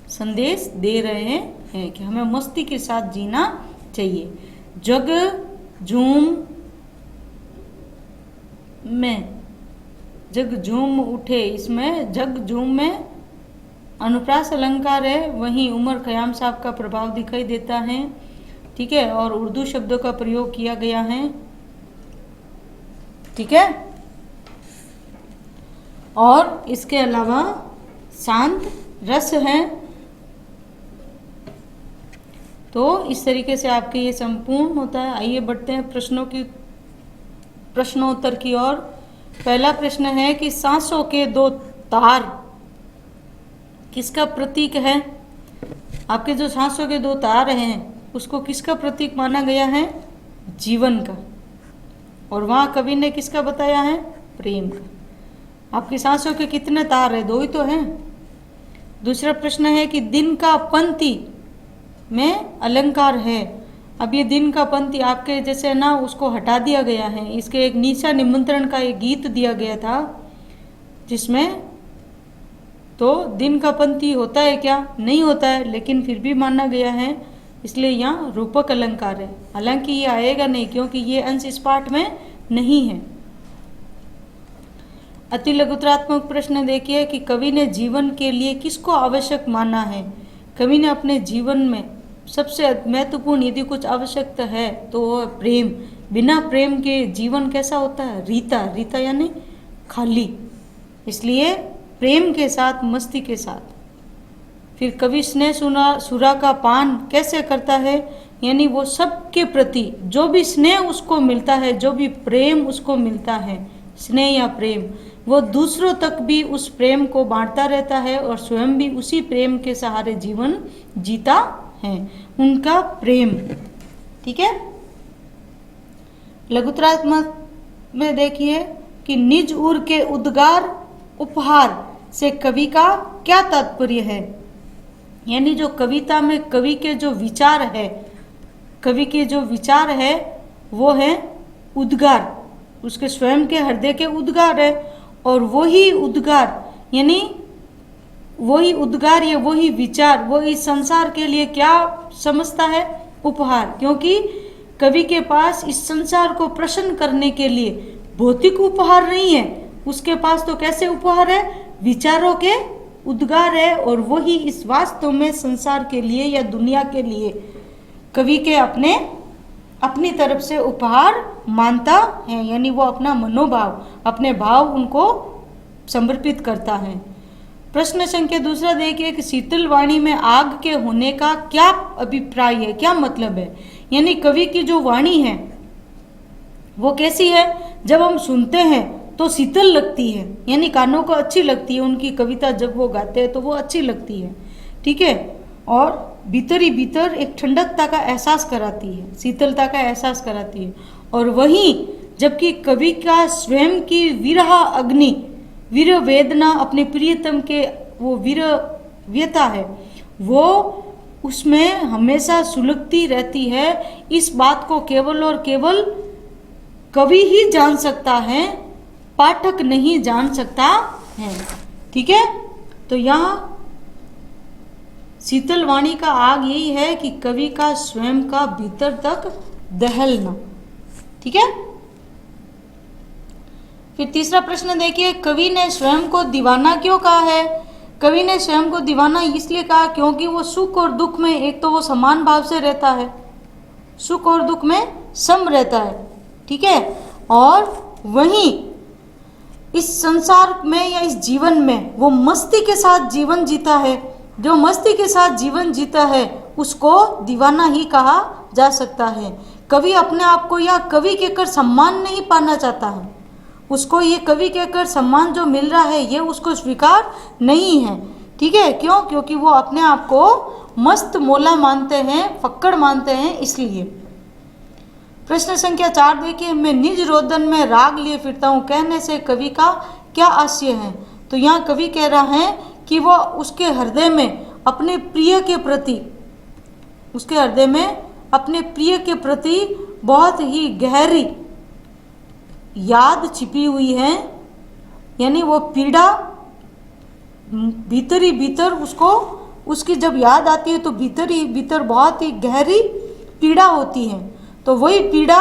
संदेश दे रहे हैं कि हमें मस्ती के साथ जीना चाहिए। जग झूम में, जग झूम उठे, इसमें जग झूम में अनुप्रास अलंकार है, वहीं उमर खयाम साहब का प्रभाव दिखाई देता है। ठीक है, और उर्दू शब्दों का प्रयोग किया गया है। ठीक है, और इसके अलावा शांत रस है। तो इस तरीके से आपके ये संपूर्ण होता है। आइए बढ़ते हैं प्रश्नोत्तर की ओर। पहला प्रश्न है कि सांसों के दो तार किसका प्रतीक है। आपके जो सांसों के दो तार हैं उसको किसका प्रतीक माना गया है, जीवन का। और वहां कवि ने किसका बताया है, प्रेम का। आपकी सांसों के कितने तार है, दो ही तो हैं। दूसरा प्रश्न है कि दिन का पंक्ति में अलंकार है। अब ये दिन का पंक्ति आपके जैसे ना उसको हटा दिया गया है। इसके एक निशा निमंत्रण का एक गीत दिया गया था जिसमें तो दिन का पंक्ति होता है क्या, नहीं होता है, लेकिन फिर भी माना गया है, इसलिए यहाँ रूपक अलंकार है। हालांकि ये आएगा नहीं क्योंकि ये अंश इस पाठ में नहीं है। अति लघुत्रात्मक प्रश्न देखिए कि कवि ने जीवन के लिए किसको आवश्यक माना है। कवि ने अपने जीवन में सबसे महत्वपूर्ण यदि कुछ आवश्यकता है तो वो है प्रेम। बिना प्रेम के जीवन कैसा होता है, रीता, रीता यानी खाली। इसलिए प्रेम के साथ, मस्ती के साथ। फिर कवि स्नेह सुरा का पान कैसे करता है, यानी वो सबके प्रति जो भी स्नेह उसको मिलता है, जो भी प्रेम उसको मिलता है, स्नेह या प्रेम, वो दूसरों तक भी उस प्रेम को बांटता रहता है और स्वयं भी उसी प्रेम के सहारे जीवन जीता है। उनका प्रेम। ठीक है, लघुत्रात्मक में देखिए कि निज उर के उद्गार उपहार से कवि का क्या तात्पर्य है। यानी जो कविता में कवि के जो विचार है, कवि के जो विचार है वो है उद्गार, उसके स्वयं के हृदय के उद्गार है। और वही उद्गार यानी वही उद्गार या वही विचार वो इस संसार के लिए क्या समझता है, उपहार। क्योंकि कवि के पास इस संसार को प्रसन्न करने के लिए भौतिक उपहार नहीं है, उसके पास तो कैसे उपहार है, विचारों के उद्गार है। और वही इस वास्तव में संसार के लिए या दुनिया के लिए कवि के अपनी तरफ से उपहार मानता है। यानी वो अपना मनोभाव, अपने भाव उनको समर्पित करता है। प्रश्न संख्या दूसरा देखिए कि शीतल वाणी में आग के होने का क्या अभिप्राय है, क्या मतलब है। यानी कवि की जो वाणी है वो कैसी है, जब हम सुनते हैं तो शीतल लगती है, यानी कानों को अच्छी लगती है। उनकी कविता जब वो गाते हैं तो वो अच्छी लगती है। ठीक है, और भीतर ही भीतर एक ठंडकता का एहसास कराती है, शीतलता का एहसास कराती है। और वहीं जबकि कवि का स्वयं की विरह अग्नि, वीर वेदना अपने प्रियतम के वो वीर व्यथा है वो उसमें हमेशा सुलगती रहती है। इस बात को केवल और केवल कवि ही जान सकता है, पाठक नहीं जान सकता है। ठीक है, तो यहाँ शीतल वाणी का आग यही है कि कवि का स्वयं का भीतर तक दहलना। ठीक है, फिर तीसरा प्रश्न देखिए, कवि ने स्वयं को दीवाना क्यों कहा है? कवि ने स्वयं को दीवाना इसलिए कहा क्योंकि वो सुख और दुख में एक तो वो समान भाव से रहता है, सुख और दुख में सम रहता है। ठीक है, और वहीं इस संसार में या इस जीवन में वो मस्ती के साथ जीवन जीता है। जो मस्ती के साथ जीवन जीता है उसको दीवाना ही कहा जा सकता है। कवि अपने आप को या कवि कहकर सम्मान नहीं पाना चाहता है, उसको ये कवि कहकर सम्मान जो मिल रहा है ये उसको स्वीकार नहीं है। ठीक है, क्यों? क्योंकि वो अपने आप को मस्त मौला मानते हैं, फक्कड़ मानते हैं, इसलिए। प्रश्न संख्या 4 देखिए, मैं निज रोदन में राग लिए फिरता हूँ कहने से कवि का क्या आशय है? तो यहाँ कवि कह रहा है कि वो उसके हृदय में अपने प्रिय के प्रति, उसके हृदय में अपने प्रिय के प्रति बहुत ही गहरी याद छिपी हुई है, यानी वो पीड़ा भीतर ही भीतर उसको, उसकी जब याद आती है तो भीतर ही भीतर बहुत ही गहरी पीड़ा होती है। तो वही पीड़ा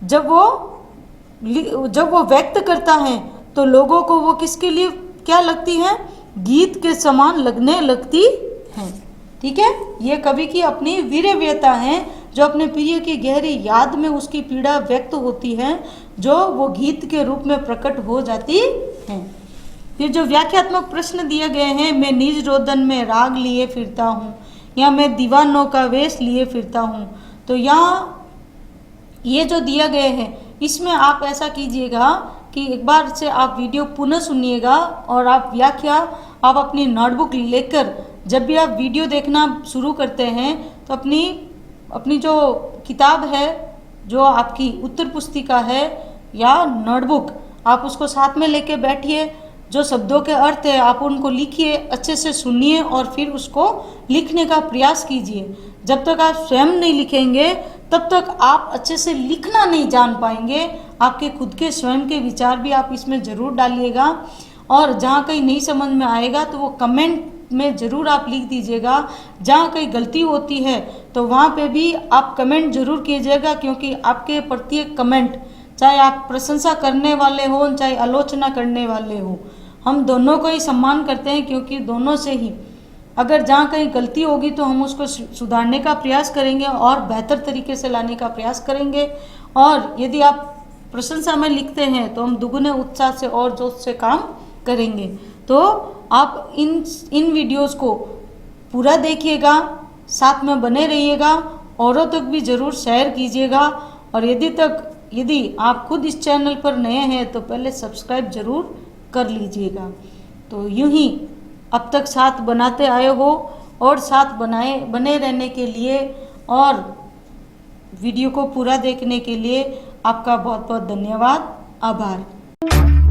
जब वो व्यक्त करता है तो लोगों को वो किसके लिए क्या लगती है? गीत के समान लगने लगती है। ठीक है, ये कवि की अपनी वीरव्यता है जो अपने प्रिय की गहरी याद में उसकी पीड़ा व्यक्त होती है, जो वो गीत के रूप में प्रकट हो जाती है। फिर जो व्याख्यात्मक प्रश्न दिए गए हैं, मैं निज रोदन में राग लिए फिरता हूँ या मैं दीवानों का वेश लिए फिरता हूँ, तो यहाँ ये जो दिया गए हैं इसमें आप ऐसा कीजिएगा कि एक बार से आप वीडियो पुनः सुनिएगा और आप व्याख्या आप अपनी नोटबुक लेकर जब भी आप वीडियो देखना शुरू करते हैं तो अपनी जो किताब है, जो आपकी उत्तर पुस्तिका है या नोटबुक, आप उसको साथ में लेके बैठिए। जो शब्दों के अर्थ है आप उनको लिखिए, अच्छे से सुनिए और फिर उसको लिखने का प्रयास कीजिए। जब तक आप स्वयं नहीं लिखेंगे तब तक आप अच्छे से लिखना नहीं जान पाएंगे। आपके खुद के स्वयं के विचार भी आप इसमें ज़रूर डालिएगा और जहाँ कहीं नहीं समझ में आएगा तो वो कमेंट में ज़रूर आप लिख दीजिएगा। जहाँ कहीं गलती होती है तो वहाँ पे भी आप कमेंट ज़रूर कीजिएगा, क्योंकि आपके प्रत्येक कमेंट, चाहे आप प्रशंसा करने वाले हो चाहे आलोचना करने वाले हो, हम दोनों को ही सम्मान करते हैं, क्योंकि दोनों से ही अगर जहाँ कहीं गलती होगी तो हम उसको सुधारने का प्रयास करेंगे और बेहतर तरीके से लाने का प्रयास करेंगे। और यदि आप प्रशंसा में लिखते हैं तो हम दुगुने उत्साह से और जोश से काम करेंगे। तो आप इन वीडियोस को पूरा देखिएगा, साथ में बने रहिएगा, औरों तक भी ज़रूर शेयर कीजिएगा। और यदि आप खुद इस चैनल पर नए हैं तो पहले सब्सक्राइब ज़रूर कर लीजिएगा। तो यूं ही अब तक साथ बनाते आए हो और साथ बने रहने के लिए और वीडियो को पूरा देखने के लिए आपका बहुत बहुत धन्यवाद, आभार।